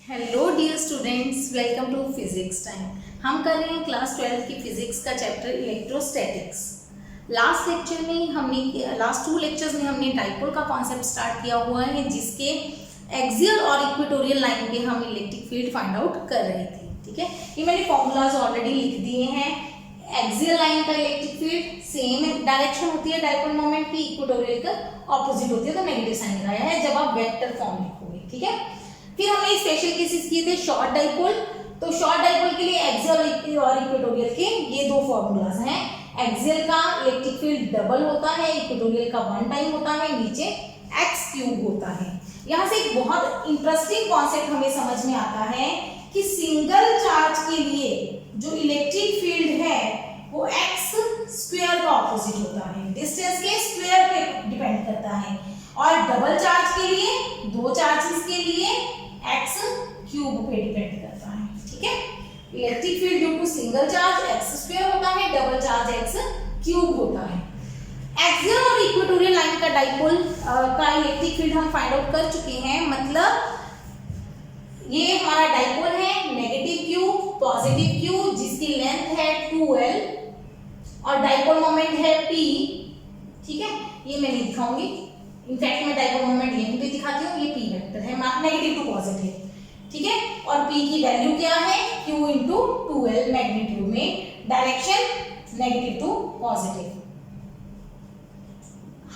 Hello dear students, welcome to physics time. हम कर रहे हैं क्लास 12 की फिजिक्स का chapter electrostatics. Last two lectures में हमने डाइपोल का कॉन्सेप्ट स्टार्ट किया हुआ है, जिसके एक्सियल और इक्वेटोरियल लाइन पे हम इलेक्ट्रिक फील्ड फाइंड आउट कर रहे थे। ठीक है, ये मैंने फॉर्मूलाज ऑलरेडी लिख दिए हैं। एक्सियल लाइन का इलेक्ट्रिक फील्ड सेम डायरेक्शन होती है डाइपोल मोमेंट की, इक्वेटोरियल का ऑपोजिट होती है, तो नेगेटिव साइन लगाया है जब आप वेक्टर फॉर्म लिखोगे। ठीक है, फिर हमने स्पेशल केसेस किए थे शॉर्ट डाइपोल। तो शॉर्ट डाइपोल के लिए एक्सियल और इक्वेटोरियल के ये दो फॉर्मूलाज हैं। एक्सियल का इलेक्ट्रिक फील्ड डबल होता है, इक्वेटोरियल का 1 टाइम होता है, नीचे x क्यूब होता है। यहाँ से एक बहुत इंटरेस्टिंग कॉन्सेप्ट हमें समझ में आता है कि सिंगल चार्ज के लिए जो इलेक्ट्रिक फील्ड है वो x स्क्वायर का ऑपोजिट होता है, डिस्टेंस के स्क्वायर पे डिपेंड करता है। और डबल चार्ज के लिए, दो चार्जेस के लिए x क्यूब पे डिपेंड करता है। ठीक है, electric field due to single charge x square होता है, डबल चार्ज x क्यूब होता है। एक्सियल और इक्वेटोरियल लाइन का डाइपोल का इलेक्ट्रिक फील्ड हम फाइंड आउट कर चुके हैं। मतलब ये हमारा डाइपोल है, नेगेटिव क्यू पॉजिटिव क्यू, जिसकी लेंथ है 2l और डाइपोल मोमेंट है p। ठीक है, ये मैं नहीं दिखाऊंगी, इनफैक्ट मैं डाइपोल मोमेंट यहीं पे दिखाती हूँ। ये p वेक्टर है, नेगेटिव टू पॉजिटिव। ठीक है, और p की वैल्यू क्या है, q इंटू 2l मैग्नीट्यूड में, डायरेक्शन नेगेटिव टू पॉजिटिव।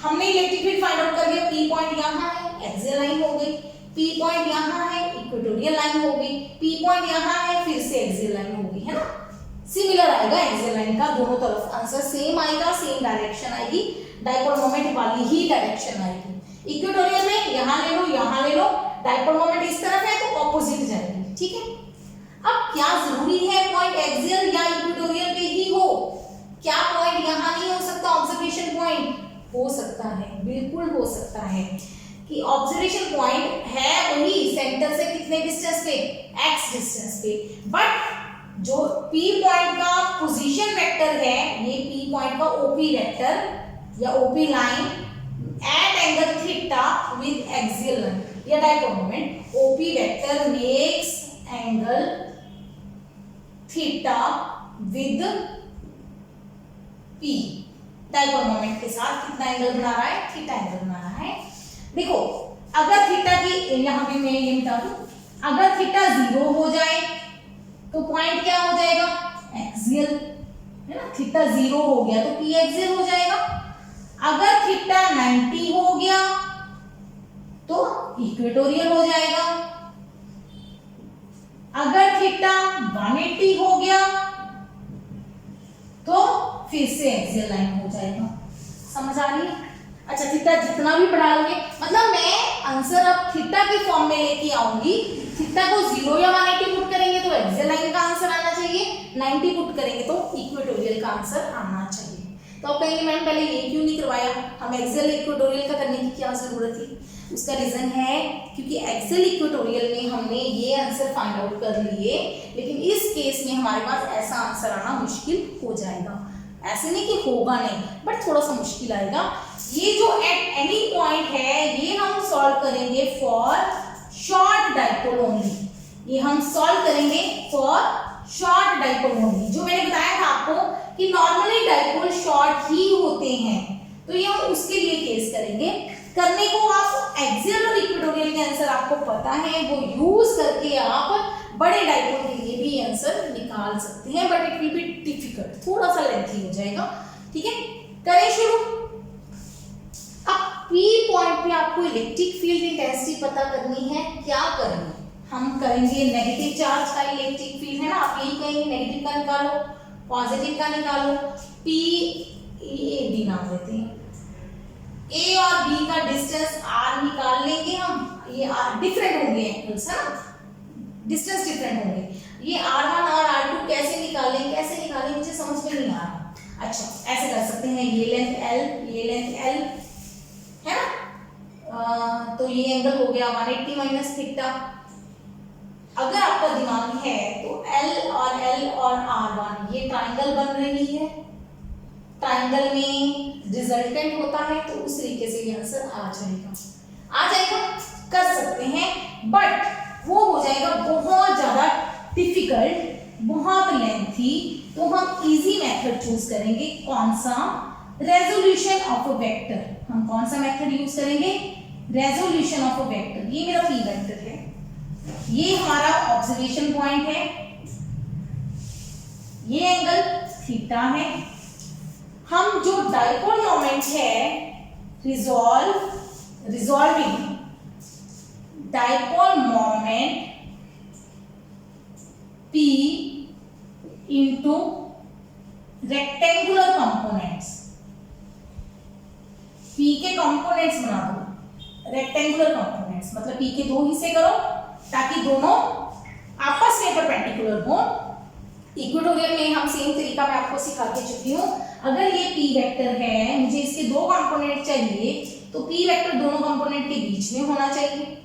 हमने इलेक्ट्रिक फील्ड फाइंड आउट कर लिया। p पॉइंट यहाँ है, एक्सियल लाइन हो गई, p पॉइंट यहाँ है, इक्वेटोरियल लाइन हो गई, p पॉइंट यहाँ है, फिर से एक्सियल लाइन हो गई, है ना। सिमिलर आएगा एक्सियल लाइन का, दोनों तरफ आंसर सेम आएगा, सेम डायरेक्शन आएगी, डाइपोल मोमेंट वाली ही डायरेक्शन आएगी। इक्वेटोरियल में यहाँ ले लो, यहाँ ले लो, डाइपोल मोमेंट इस तरफ है तो ऑपोजिट जाएगी। ठीक है, अब क्या जरूरी है पॉइंट एक्सियल या इक्वेटोरियल पे ही हो? क्या पॉइंट यहाँ नहीं हो सकता? ऑब्जर्वेशन पॉइंट हो सकता है, बिल्कुल हो सकता है कि ऑब्जर्वेशन पॉइंट है वही सेंटर से कितने डिस्टेंस पे, x डिस्टेंस पे, बट जो p पॉइंट का पोजीशन वेक्टर है, ये p पॉइंट का OP वेक्टर या OP line at angle theta with axial line या dipole moment, OP vector makes angle theta with p। Dipole moment के साथ कितना एंगल बना रहा है, थीटा एंगल बना रहा है। देखो, अगर थीटा की, यहाँ भी मैं ये बता दूं, अगर थीटा 0 हो जाए तो पॉइंट क्या हो जाएगा, एक्सियल, है ना। थीटा 0 हो गया तो p एक्सियल हो जाएगा। अगर थीटा 90 हो गया तो इक्वेटोरियल हो जाएगा। अगर थीटा 180 हो गया तो फिर से एक्सियल लाइन हो जाएगा। समझ आ रही है? अच्छा, थीटा जितना भी बढ़ा लोगे, मतलब मैं आंसर अब थीटा की फॉर्म में लेके आऊंगी। थीटा को 0 या 180 पुट करेंगे तो एक्सियल लाइन का आंसर आना चाहिए, 90 पुट करेंगे तो इक्वेटोरियल का आंसर आना चाहिए। तो आप कहेंगे मैम पहले ये क्यों नहीं करवाया, हम एक्सियल इक्वेटोरियल का करने की क्या जरूरत थी? उसका रीजन है क्योंकि एक्सियल इक्वेटोरियल में हमने ये आंसर फाइंड आउट कर लिए, लेकिन इस केस में हमारे पास ऐसा आंसर आना मुश्किल हो जाएगा। ऐसे नहीं कि होगा नहीं, बट थोड़ा सा मुश्किल आएगा। ये जो एट एनी पॉइंट है ये हम सॉल्व करेंगे फॉर शॉर्ट डाइपोल ओनली। ये हम सॉल्व करेंगे फॉर शॉर्ट डाइपोल ओनली। जो मैंने बताया था आपको कि नॉर्मली डाइपोल शॉर्ट ही होते हैं, तो ये हम उसके लिए केस करेंगे। करने को आप एक्सियल और इक्वेटोरियल के आंसर आपको पता है, वो यूज करके आप बड़े डाइपोल के लिए भी आंसर निकाल सकते हैं, but it will be difficult, थोड़ा सा लेंथी हो जाएगा। ठीक है, करें शुरू। अब P पॉइंट पे आपको इलेक्ट्रिक फील्ड इंटेंसिटी पता करनी है। क्या करेंगे? हम करेंगे नेगेटिव चार्ज का इलेक्ट्रिक फील्ड, है ना। आप यही कहेंगे नेगेटिव का निकालो, पॉजिटिव का निकालो। P A B नाम देते हैं। A और B का डिस्टेंस R निकाल लेंगे हम। ये R डिफरेंट होंगे एंगल्स, है ना, डिस्टेंस डिफरेंट होंगे। ये R1 और R2 कैसे निकालें मुझे समझ में नहीं आ रहा। अच्छा, ऐसे कर सकते हैं, ये लेंथ L, ये लेंथ L, है ना। तो ये एंगल हो गया 180 माइनस थीटा। अगर आपका दिमाग में है तो L और R1 ये ट्राइंगल बन रही है, ट्राइंगल में रिजल्टेंट होता है, तो उस तरीके से ये आंसर आ जाएगा। कर सकते हैं, बट वो हो जाएगा डिफिकल्ट, बहुत लेंथी, तो हम इजी मेथड चूज करेंगे। कौन सा? Resolution of a vector. हम कौन सा मेथड यूज करेंगे? Resolution of a vector. ये मेरा पी वेक्टर है, ये हमारा ऑब्जर्वेशन पॉइंट है, ये एंगल थीटा है। हम जो डाइपोल मोमेंट है, resolving dipole moment P into rectangular components. P के कंपोनेंट्स बना दो, रेक्टेंगुलर कंपोनेंट्स, मतलब P के दो हिस्से करो ताकि दोनों आपस में परपेंडिकुलर हो। इक्वेटोरियल में हम सेम तरीका मैं आपको सिखा के चुकी हूँ। अगर ये P वेक्टर है, मुझे इसके दो कंपोनेंट चाहिए, तो P वेक्टर दोनों कंपोनेंट के बीच में होना चाहिए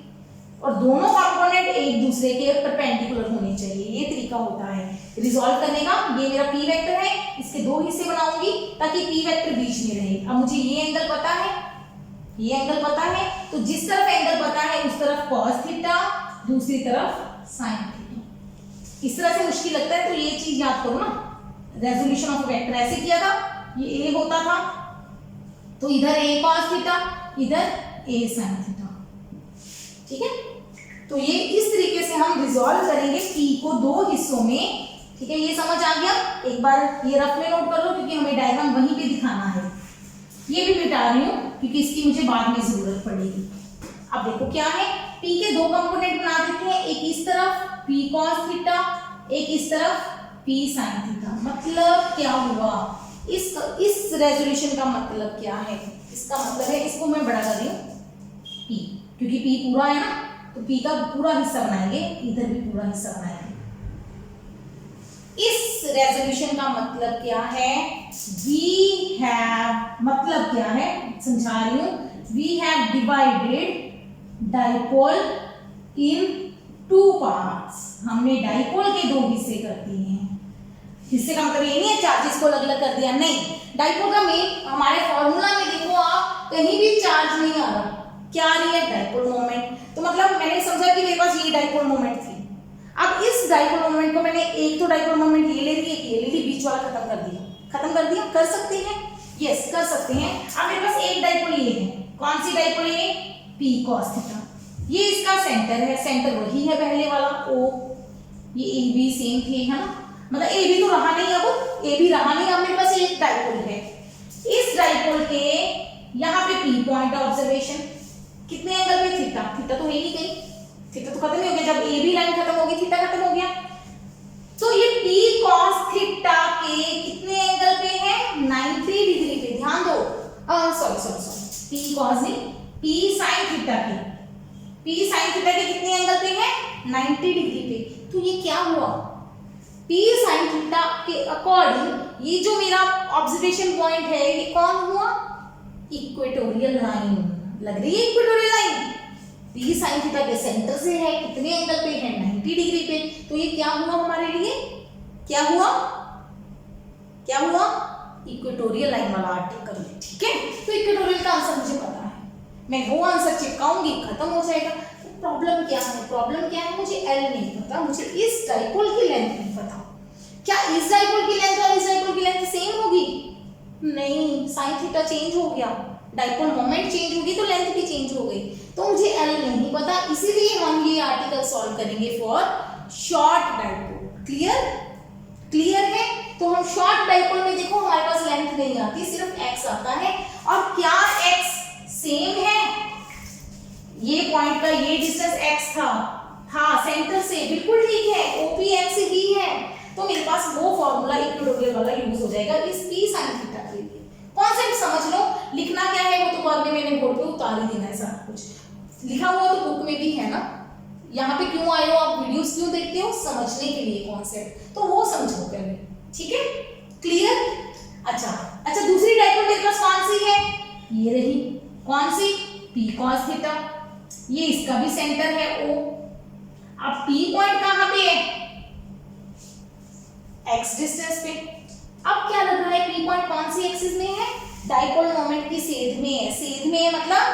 और दोनों कंपोनेंट एक दूसरे के परपेंडिकुलर होने चाहिए। ये तरीका होता है रिजॉल्व करने का। ये मेरा P वेक्टर है, इसके दो हिस्से बनाऊंगी ताकि P वेक्टर बीच में रहे। अब मुझे ये एंगल पता है, ये एंगल पता है, तो जिस तरफ एंगल पता है उस तरफ cos थीटा, दूसरी तरफ sin थीटा। इस तरह से मुश्किल लगता है तो ये चीज याद करो ना, रेजोल्यूशन ऑफ वेक्टर ऐसे किया था, ये a होता था तो इधर a cos थीटा, इधर a sin थीटा। ठीक है, तो ये इस तरीके से हम रिजॉल्व करेंगे P को दो हिस्सों में। ठीक है, ये समझ आ गया? एक बार ये रफ में नोट कर लो क्योंकि हमें डायग्राम वहीं पे दिखाना है। ये भी मिटा रही हूँ क्योंकि इसकी मुझे बाद में जरूरत पड़ेगी। अब देखो क्या है, P के दो कंपोनेंट बना देते हैं, एक इस तरफ P cos थीटा, एक इस तरफ P sin थीटा। मतलब क्या हुआ? इस रेजोल्यूशन का मतलब क्या है? इसका मतलब है, इसको मैं बड़ा कर रही हूँ P, क्योंकि P पूरा है ना, तो P का पूरा हिस्सा बनाएंगे, इधर भी पूरा हिस्सा बनाएंगे। इस रेजोल्यूशन का मतलब क्या है? वी हैव, मतलब क्या है समझा रही हूं, we have divided dipole in two parts. हमने डाइपोल के दो हिस्से कर दिए हैं। हिस्से का मतलब ये नहीं है चार्जेस को अलग अलग कर दिया, नहीं। डाइपोल का मेन हमारे फॉर्मूला में देखो आप, कहीं भी चार्ज नहीं आ रहा, क्या आ रही है? Dipole moment. तो मतलब मैंने समझा कि मेरे पास ये डाइपोल मोमेंट थी। अब इस डाइपोल मोमेंट को मैंने, एक तो डाइपोल मोमेंट ये ले ली, एक ये ले ली, बीच वाला खत्म कर दिया। खत्म कर दिया? कर सकते हैं, यस कर सकते हैं। अब मेरे पास एक डाइपोल ये है, कौन सी डाइपोल है? P cos थीटा। ये इसका सेंटर है, सेंटर वही है पहले वाला O। ये A B सेम थे, है ना, मतलब A B तो रहा नहीं, अब A B रहा नहीं, अब मेरे पास एक डाइपोल है। इस डाइपोल के यहाँ पे P पॉइंट ऑब्जर्वेशन, कितने एंगल पे? थीटा। थीटा तो है ही कहीं, थीटा तो खत्म ही हो गया, जब ए बी लाइन खत्म होगी थीटा खत्म हो गया। तो ये P cos थीटा के कितने एंगल पे है? 90 डिग्री पे। ध्यान दो, सॉरी P cos नहीं, P sin थीटा के, P sin थीटा के कितने एंगल पे है? 90 डिग्री पे। तो ये क्या हुआ? P sin थीटा के अकॉर्डिंग ये जो मेरा ऑब्जर्वेशन पॉइंट है, ये कौन हुआ? Equatorial line. लग रही है equatorial line. P sin theta के सेंटर से है, कितने एंगल पे है? 90 डिग्री पे। तो ये क्या हुआ हमारे लिए? क्या हुआ? क्या हुआ? इक्वेटोरियल लाइन वाला आर्टिकल। ठीक है, तो इक्वेटोरियल का आंसर मुझे पता है, मैं वो आंसर चिपकाऊंगी, खत्म हो जाएगा। प्रॉब्लम क्या है? प्रॉब्लम क्या है? मुझे L नहीं पता, मुझे इस डाइपोल की लेंथ नहीं पता। क्या इस डाइपोल की लेंथ और इस डाइपोल की लेंथ सेम होगी? नहीं, sin थीटा चेंज हो गया, डाइपोल मोमेंट चेंज होगी तो लेंथ भी चेंज हो गई। तो मुझे L नहीं पता, इसीलिए हम ये आर्टिकल सॉल्व करेंगे for short dipole. Clear? Clear है? तो हम शॉर्ट डाइपोल में देखो हमारे पास लेंथ नहीं आती, सिर्फ x आता है। और क्या x सेम है? ये पॉइंट का ये डिस्टेंस x था, हाँ सेंटर से बिल्कुल ठीक है, OP x ही है। तो मेरे पास वो फॉर्मूला इक्वेटोरियल वाला यूज हो जाएगा इस P sin थीटा के लिए। कॉन्सेप्ट समझ लो, लिखना क्या है वो तो बाद में मैंने बोर्ड पे उतार ही देना है, सारा कुछ लिखा हुआ तो बुक में भी है ना। यहाँ पे क्यों आए हो आप, वीडियोस क्यों देखते हो? समझने के लिए कॉन्सेप्ट, तो वो समझो पहले। ठीक है, क्लियर? अच्छा दूसरी डाइपोल मेरे पास कौन सी है? ये रही, कौन सी? P cos थीटा। ये इसका भी सेंटर है O। अब P पॉइंट कहाँ पे है? X डिस्टेंस पे। अब क्या लग रहा है, P पॉइंट कौन सी एक्सिस में है? डाइपोल मोमेंट की सेध में है। सेध में है मतलब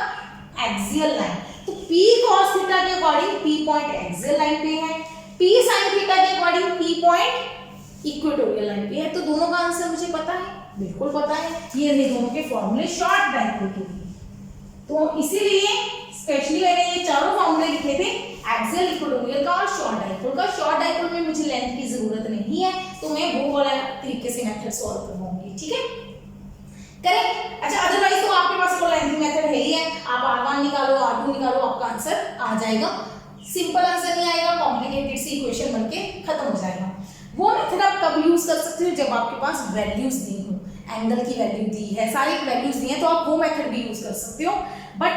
एक्सियल लाइन। तो P cos थीटा के according P point axial line पे है। P sin थीटा के according P point equatorial line पे है, तो दोनों का आंसर मुझे पता है, बिल्कुल पता है। ये रहे दोनों के फॉर्मूले शॉर्ट डाइपोल के लिए। तो इसीलिए स्पेशली मैंने ये चारों फॉर्मूले लिखे थे, एक्सियल, इक्वेटोरियल का और शॉर्ट डाइपोल का। शॉर्ट डाइपोल में मुझे लेंथ की जरूरत नहीं है, तो मैं वो वाला तरीके से मेथड सॉल्व करवाऊंगी, ठीक है, करेक्ट। अच्छा, अदरवाइज तो आपके पास कोई लेंथ मेथड है ही है, आप R1 निकालो, R2 निकालो, आपका आंसर आ जाएगा। सिंपल आंसर नहीं आएगा, कॉम्प्लिकेटेड सी इक्वेशन बनके खत्म हो जाएगा। वो मेथड आप कब यूज कर सकते हो, जब आपके पास वैल्यूज दी हो, एंगल की वैल्यू दी है, सारी वैल्यूज दी है, तो आप वो मेथड भी यूज कर सकते हो। बट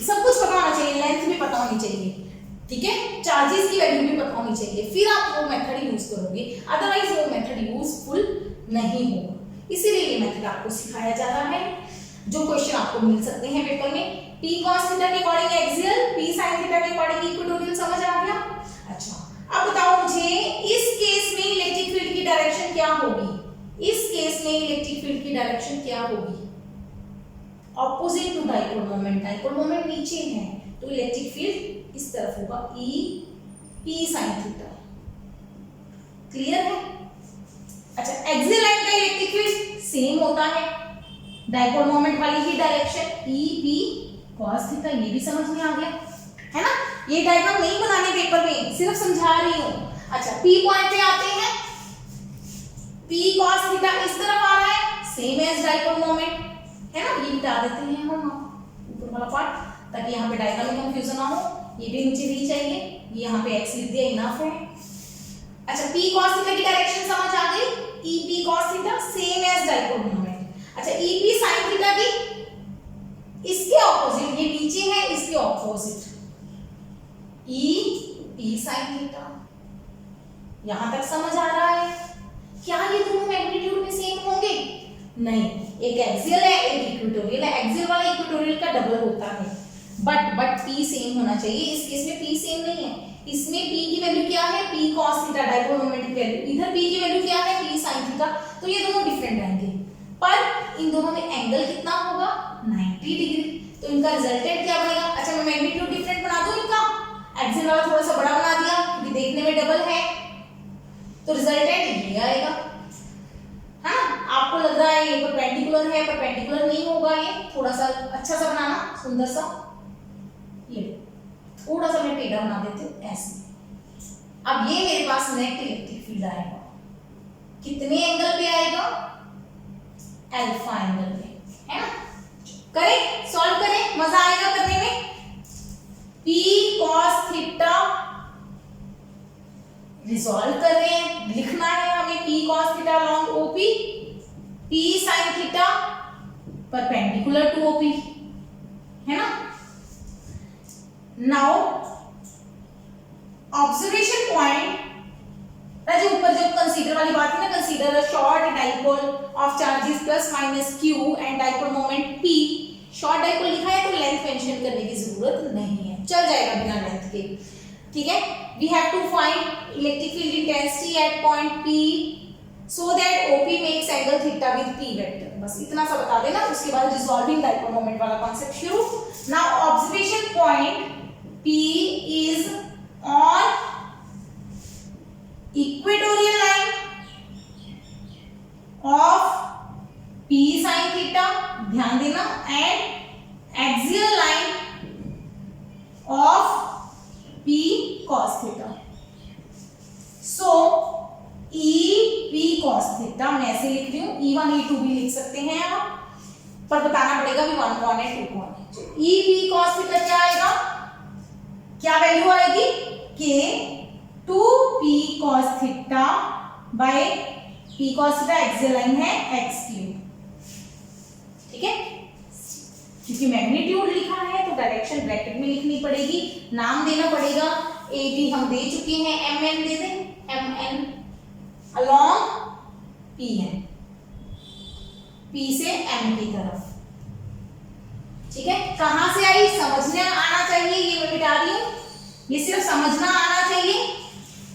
सब कुछ पता होना चाहिए, लेंथ भी पता होनी चाहिए, ठीक है, चार्जेस की वैल्यू भी पता होनी चाहिए, फिर आप वो मेथड यूज करोगे, अदरवाइज वो मेथड यूजफुल नहीं होगा। इसीलिए ये मेथड आपको सिखाया जा रहा है। जो क्वेश्चन आपको मिल सकते हैं पेपर में, P cos थीटा के according axial, P sin theta के अकॉर्डिंग इक्वेटोरियल, समझ आ गया। अच्छा, अब बताओ मुझे इस केस में इलेक्ट्रिक फील्ड की डायरेक्शन क्या होगी, इस केस में इलेक्ट्रिक फील्ड की डायरेक्शन क्या होगी, opposite to dipole moment. Dipole moment नीचे है, तो इलेक्ट्रिक फील्ड इस तरफ होगा, E P sin थीटा। क्लियर है। अच्छा, एक्सियल लाइन का इलेक्ट्रिक फील्ड सेम होता है, डाइपोल मोमेंट वाली ही डायरेक्शन, E P cos थीटा। ये भी समझ में आ गया है ना। ये डायग्राम नहीं बनाने पेपर में, सिर्फ समझा रही हूं। अच्छा, P पॉइंट पे आते हैं, P cos थीटा इस तरफ आ रहा है, सेम एज डाइपोल मोमेंट है ना। ये मिटा देते हैं हम ऊपर वाला पार्ट, ताकि यहाँ पे डायग्राम में कंफ्यूजन ना हो। ये भी मुझे नहीं चाहिए, ये यहाँ पे x लिख दिया, इनफ है। अच्छा, P cos थीटा की डायरेक्शन समझ आ गई, E P cos theta same as dipole moment. अच्छा, E P sin थीटा की इसके ऑपोजिट, ये नीचे है, इसके opposite E P sin theta. यहां तक समझ आ रहा है। क्या ये दोनों मैग्नीट्यूड में सेम होंगे? नहीं, एक एक्सियल है, एक इक्वेटोरियल है। एक्सियल वाला इक्वेटोरियल का डबल होता है, बट P सेम होना चाहिए। इस केस में P सेम नहीं है, इसमें P की वैल्यू क्या है, P cos theta, dipole moment की वैल्यू। इधर P की वैल्यू क्या है, P sin थीटा। तो ये दोनों डिफरेंट आएंगे, पर इन दोनों में एंगल कितना होगा, 90 डिग्री। तो इनका रिजल्टेंट क्या बनेगा। अच्छा, मैं मैग्नीट्यूड डिफरेंट बना दूं इनका, एक्सियल वाला थोड़ा सा बड़ा बना दिया क्योंकि देखने में डबल है, तो रिजल्टेंट ये आएगा, है ना। आपको लग रहा है ये परपेंडिकुलर है, परपेंडिकुलर नहीं होगा, ये थोड़ा सा अच्छा सा बनाना, सुंदर सा, ये थोड़ा सा मैं टेढ़ा बना देती हूँ ऐसे। अब ये मेरे पास नेट इलेक्ट्रिक फील्ड आएगा, कितने एंगल पे आएगा, अल्फा एंगल पे, है ना। करें, सॉल्व करें, मजा आएगा करने में। P cos थीटा रिजॉल्व कर रहे हैं, लिखना है हमें P cos theta along OP, P sin theta perpendicular to OP, है ना। नाउ ऑब्जर्वेशन पॉइंट, जो ऊपर जो कंसीडर वाली बात है ना, consider a short dipole of charges plus minus q and dipole moment P। Short dipole लिखा है तो लेंथ मेंशन करने की जरूरत नहीं है, चल जाएगा बिना लेंथ के, ठीक है। We have to find electric field intensity at point P so that OP makes angle theta with P vector। बस इतना सा बता देना, उसके बाद रिजॉल्विंग डाइपोल मोमेंट वाला कॉन्सेप्ट शुरू। Now observation point P is on equatorial line of P sin theta, ध्यान देना, and axial line of P cos theta। So E P cos theta मैं ऐसे लिख रही हूँ, E1 E2 भी लिख सकते हैं आप, पर बताना पड़ेगा भी 1 कौन है 2 कौन है। E P cos theta क्या आएगा, क्या वैल्यू आएगी, कि 2P cos theta by P cos theta axial line है x3, ठीक है। क्योंकि मैग्नीट्यूड लिखा है तो डायरेक्शन ब्रैकेट में लिखनी पड़ेगी, नाम देना पड़ेगा। AP हम दे चुके हैं, MN दे दें, MN along PN, P से M की तरफ, ठीक है। कहां से आई, समझना आना चाहिए, ये मैं मिटा रही हूं, ये सिर्फ समझना आना चाहिए।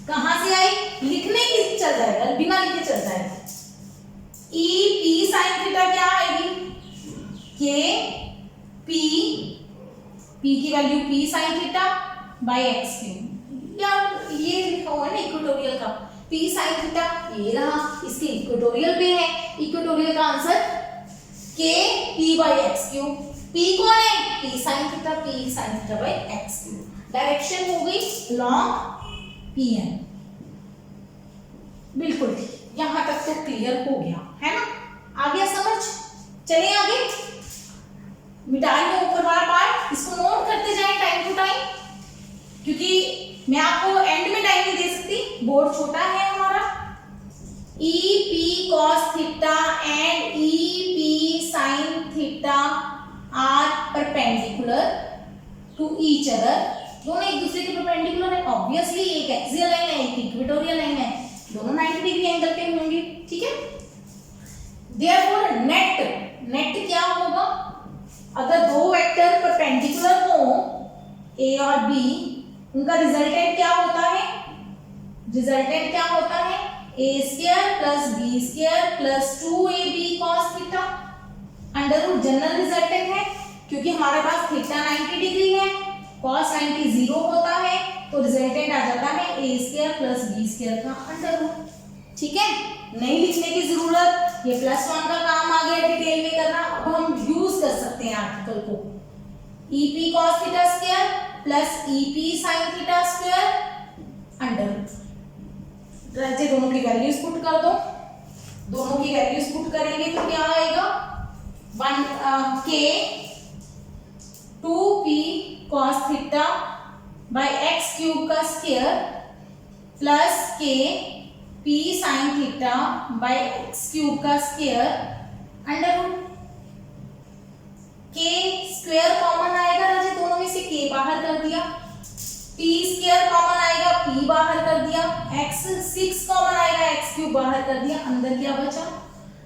कहां से आई, लिखने की चल जाएगा, बिना लिखे चल जाएगा। E P sin थीटा क्या आएगी, के P की value P sin theta bye x3, या ये लिखा हुआ इक्वेटोरियल का, p sin थीटा ये रहा, इसके इक्वेटोरियल पे है, इक्वेटोरियल का answer k p by x cube. p कौन है? p sin theta, p sin theta by x cube. Direction हो गई लॉन्ग pn। बिल्कुल ठीक, यहां तक तो क्लियर हो गया है ना, आ गया समझ। चलिए आगे मिटा लिया ऊपर वाला पार्ट, इसको नोट करते जाएं टाइम टू टाइम, क्योंकि मैं आपको एंड में टाइम नहीं दे सकती, बोर्ड छोटा है हमारा। E P cos theta and E P sine theta are perpendicular to each other. दोनों एक दूसरे के परपेंडिकुलर है, ऑब्वियसली एक एक्सियल लाइन है, एक इक्वेटोरियल लाइन है, दोनों 90 डिग्री एंगल पे होंगे, ठीक है। देयरफॉर नेट क्या होगा, अगर दो वेक्टर परपेंडिकुलर हो ए और बी, उनका रिजल्टेंट क्या होता है? रिजल्टेंट क्या होता है? A square plus b square plus 2ab cos theta under root general resultant है, क्योंकि हमारे पास थीटा 90 डिग्री है, cos 90 0 होता है, तो रिजल्टेंट आ जाता है a square plus b square का अंडर रूट। ठीक है, नहीं लिखने की जरूरत, ये +1 का काम आ गया डिटेल में करना। अब हम यूज कर सकते हैं आर्टिकल को, EP cos theta square plus EP sin theta square under root. दोनों की वैल्यूज पुट कर दो, दोनों की वैल्यूज पुट करेंगे तो क्या आएगा? 1k 2p cos theta by x cube का square plus k p sin theta by x cube का square under root. k square common आएगा राजे, दोनों में से k बाहर कर दिया, p स्क्वायर कॉमन आएगा, p बाहर कर दिया, x 6 कॉमन आएगा, x क्यूब बाहर कर दिया, अंदर क्या बचा?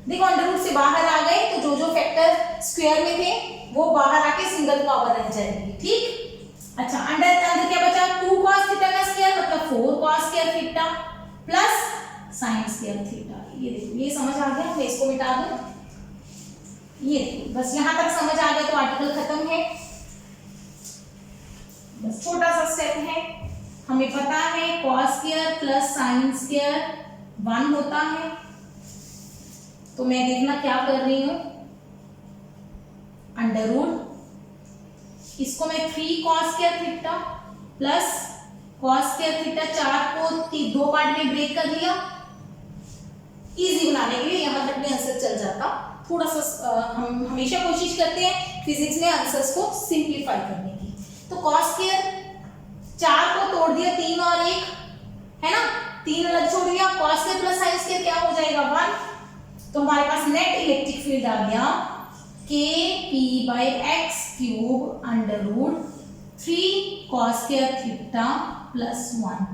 देखो अंडर रूट से बाहर आ गए तो जो जो फैक्टर स्क्वायर में थे वो बाहर आके सिंगल पावर रह जाएगी, ठीक। अच्छा, अंदर क्या बचा? 2 cos थीटा का स्क्वायर मतलब 4 cos square theta plus sin square theta. ये देखो, ये समझ आ गया, मैं इसको मिटा दूं। ये देखो, बस यहां तक समझ आ गया तो आर्टिकल खत्म है। बस छोटा सा स्टेप है, हमें पता है cos square plus sin square 1 होता है, तो मैं देखना क्या कर रही हूं, अंडर रूट इसको मैं 3 cos square theta plus cos square theta 4 को 2 पार्ट में ब्रेक कर लिया, इजी बनाने के लिए। यहां तक में आंसर चल जाता, थोड़ा सा हम हमेशा कोशिश करते हैं फिजिक्स में आंसर्स को सिंप्लीफाई करने की। तो cos स्क्वायर 4 को तोड़ दिया, 3 और 1 है ना, 3 अलग छोड़ दिया, cos square plus sin square क्या हो जाएगा? 1। तो हमारे पास नेट इलेक्ट्रिक फील्ड आ गया kp by x cube under root 3 cos square theta plus 1,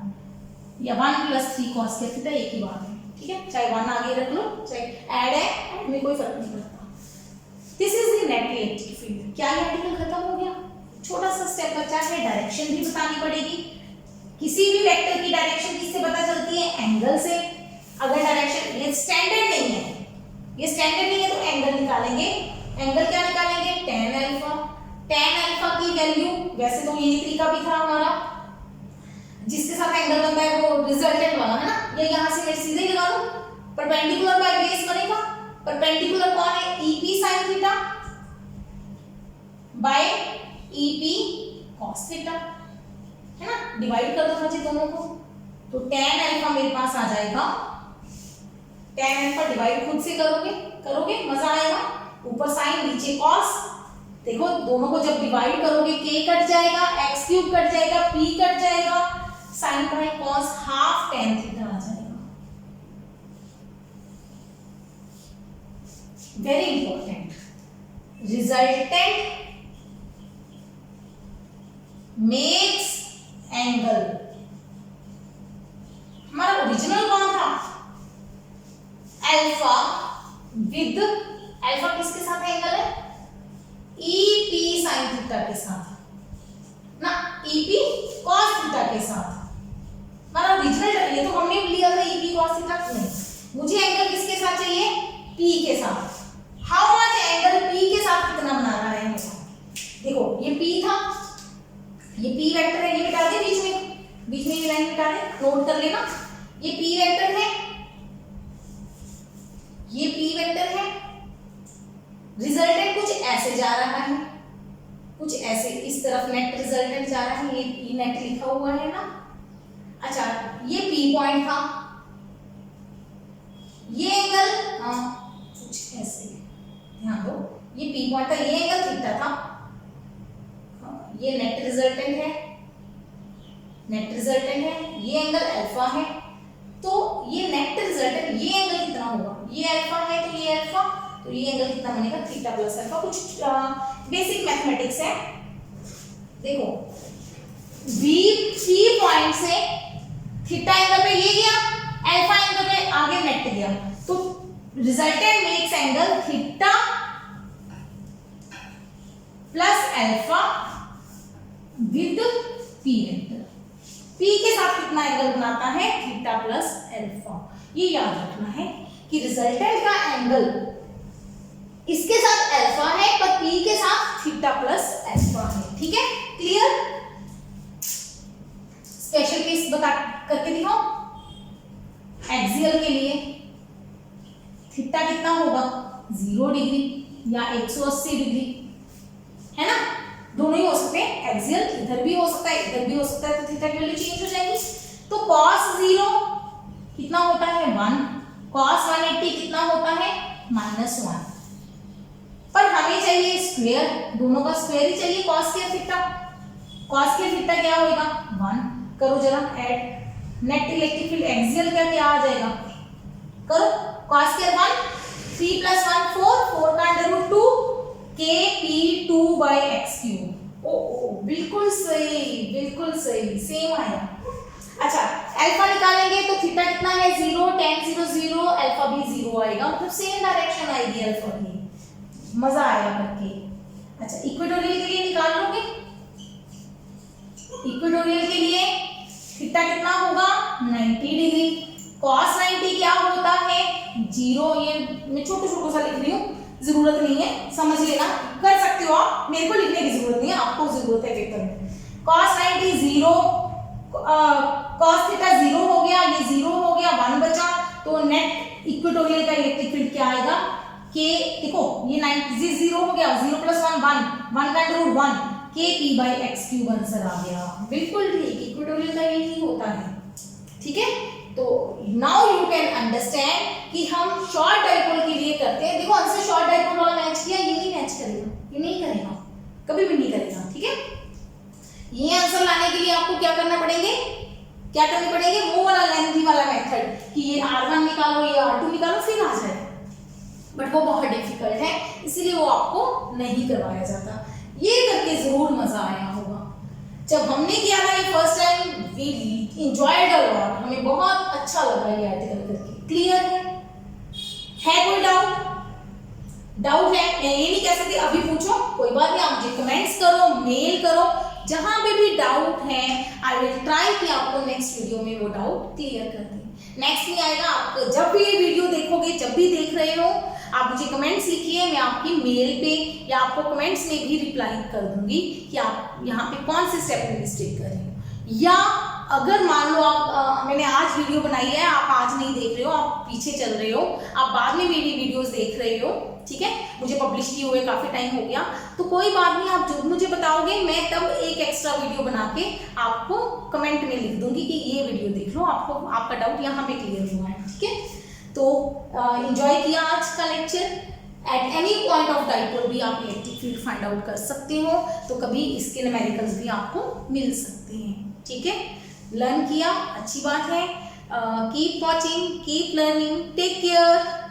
या 1 प्लस 3 cos स्क्वायर थीटा एक ही बात है, ठीक है। चाहे 1 आगे रख लो, चाहे ऐड है, में कोई फर्क नहीं पड़ता। This is the net electric field. क्या ये आर्टिकल खत्म हो गया? छोटा सा स्टेप बचा है, डायरेक्शन भी बतानी पड़ेगी। किसी भी वेक्टर की डायरेक्शन किससे पता चलती है? एंगल से। अगर डायरेक्शन ये स्टैंडर्ड नहीं है, ये स्टैंडर्ड नहीं है तो एंगल निकालेंगे। एंगल क्या निकालेंगे? tan alpha. tan अल्फा की वैल्यू, वैसे तो यही तरीका भी था हमारा, जिसके साथ एंगल बनता है वो रिजल्टेंट वाला है ना, ये यहां से मैं सीधे ही लगा दूं, परपेंडिकुलर बाय बेस बनेगा। परपेंडिकुलर कौन है? EP sin theta bye EP cos theta, है ना। डिवाइड कर दो मुझे दोनों को, तो tan अल्फा मेरे पास आ जाएगा, tan अल्फा डिवाइड खुद से करोगे मजा आएगा, ऊपर sin नीचे cos। देखो दोनों को जब डिवाइड करोगे k कट जाएगा, x क्यूब कट जाएगा, p कट जाएगा, sin by cos half tan theta आ जाएगा। Very important, resultant makes angle. हमारा ओरिजिनल कौन था? अल्फा विद, अल्फा किसके साथ एंगल है? EP sin थीटा के साथ ना, EP cos थीटा के साथ। हमारा ओरिजिनल ये तो हमने लिया था EP cos थीटा, नहीं, मुझे एंगल किसके साथ चाहिए? P के साथ। हाउ मच एंगल P के साथ कितना बना रहा है हमें? देखो ये P था, ये P वेक्टर है, ये मिटा दे, बीच में ये लाइन मिटा दे, नोट कर लेना। ये P वेक्टर है, ये P वेक्टर है, रिजल्टेंट कुछ ऐसे जा रहा है, कुछ ऐसे इस तरफ नेट रिजल्टेंट जा रहा है, ये P नेट लिखा हुआ है ना। अच्छा ये P पॉइंट था, ये एंगल कुछ ऐसे ध्यान दो, ये P पॉइंट था, ये एंगल थीटा था, ये नेट रिजल्टेंट है, नेट रिजल्टेंट है, ये एंगल अल्फा है, तो ये नेट रिजल्टेंट ये एंगल कितना होगा, ये अल्फा है तो ये अल्फा, तो ये एंगल कितना बनेगा थीटा प्लस अल्फा। कुछ बेसिक मैथमेटिक्स है। देखो P पॉइंट से थीटा एंगल पे ये गया, अल्फा एंगल पे आगे नेट गया, तो resultant makes angle theta plus alpha with P vector. P के साथ कितना एंगल बनाता है थीटा प्लस अल्फा। ये याद रखना है कि रिजल्टेंट का एंगल इसके साथ अल्फा है पर P के साथ थीटा प्लस अल्फा है। ठीक है, क्लियर? स्पेशल केस बता करके दिखाओ। एक्सियल के लिए थीटा कितना होगा 0 डिग्री या 180 डिग्री, है ना, दोनों ही हो सकते हैं। एक्सियल इधर भी हो सकता है इधर भी हो सकता है, तो थीटा की वैल्यू चेंज हो जाएगी। तो cos 0 कितना होता है 1, cos 180 कितना होता है -1, पर हमें चाहिए स्क्वायर, दोनों का स्क्वायर ही चाहिए। cos के थीटा, cos के थीटा क्या होगा 1, करो जरा add, net electric field axial क्या क्या आ जाएगा, करो cos के 1, 3 + 1 4, 4 का अंडर रूट 2, kp2/x³। ओ बिल्कुल सही, बिल्कुल सही, सेम आया। अच्छा अल्फा निकालेंगे तो थीटा कितना है 0, tan 0 0, अल्फा भी 0 आएगा, मतलब सेम डायरेक्शन आएगी अल्फा की। मजा आया करके। अच्छा इक्वेटोरियल के लिए निकाल लोगे, इक्वेटोरियल के लिए थीटा कितना होगा 90 डिग्री, cos 90 क्या होता है 0, ये मैं छोटू सा लिख रही हूँ, जरूरत नहीं है, समझ लेना, कर सकते हो आप, मेरे को लिखने की जरूरत नहीं है, आपको जरूरत है पेपर में। cos 90 0, cos थीटा 0 हो गया, ये 0 हो गया, 1 बचा, तो नेट इक्वेटोरियल का इलेक्ट्रिक फील्ड क्या आएगा k, देखो ये 90 0 हो गया, 0 + 1 1 का अंडर रूट 1, kp/x³ आंसर आ गया। बिल्कुल ठीक, इक्वेटोरियल का यही होता है। ठीक है, तो नाउ यू कैन अंडरस्टैंड कि हम शॉर्ट डाइपोल के लिए करते हैं। देखो आंसर शॉर्ट डाइपोल वाला मैच किया, ये नहीं मैच करेगा, ये नहीं करेगा, कभी भी नहीं करेगा। ठीक है, ये आंसर लाने के लिए आपको क्या करना पड़ेंगे, क्या करने पड़ेंगे, वो वाला लेंथी वाला मेथड कि ये R1 निकालो, ये R2 निकालो, फिर आ जाए, बट वो बहुत डिफिकल्ट है, इसीलिए वो आपको नहीं करवाया जाता। ये करके जरूर मजा आया होगा। जब हमने किया था ये first time, we enjoyed a lot, हमें बहुत अच्छा लगा ये आर्टिकल करके। क्लियर है कोई डाउट? डाउट है, मैं ये नहीं कह सकती अभी पूछो, कोई बात नहीं, आप मुझे कमेंट्स करो, मेल करो, जहां पे भी डाउट है आई विल ट्राई कि आपको नेक्स्ट वीडियो में वो डाउट क्लियर कर दें। नेक्स्ट नहीं आएगा, आप जब भी ये वीडियो देखोगे, जब भी देख रहे हो, आप मुझे कमेंट्स लिखिए, मैं आपकी मेल पे या आपको कमेंट्स में भी रिप्लाई कर दूंगी कि आप यहाँ पे कौन से स्टेप में मिस्टेक कर रहे हो। या अगर मान लो आप मैंने आज वीडियो बनाई है, आप आज नहीं देख रहे हो, आप पीछे चल रहे हो, आप बाद में मेरी वीडियोस देख रहे हो, ठीक है, मुझे पब्लिश किए हुए काफी टाइम हो गया, तो कोई बात नहीं, आप जो मुझे बताओगे मैं तब एक एक्स्ट्रा वीडियो बना के आपको कमेंट में लिख दूंगी कि ये वीडियो देख लो, आपको आपका डाउट यहाँ पे क्लियर हुआ है। ठीक है, तो एंजॉय किया आज का lecture. At any point of dipole भी आप इलेक्ट्रिक फील्ड फाइंड आउट कर सकते हो, तो कभी इसके न्यूमेरिकल्स भी आपको मिल सकते हैं। ठीक है, लर्न किया, अच्छी बात है। Keep watching, keep learning, take care.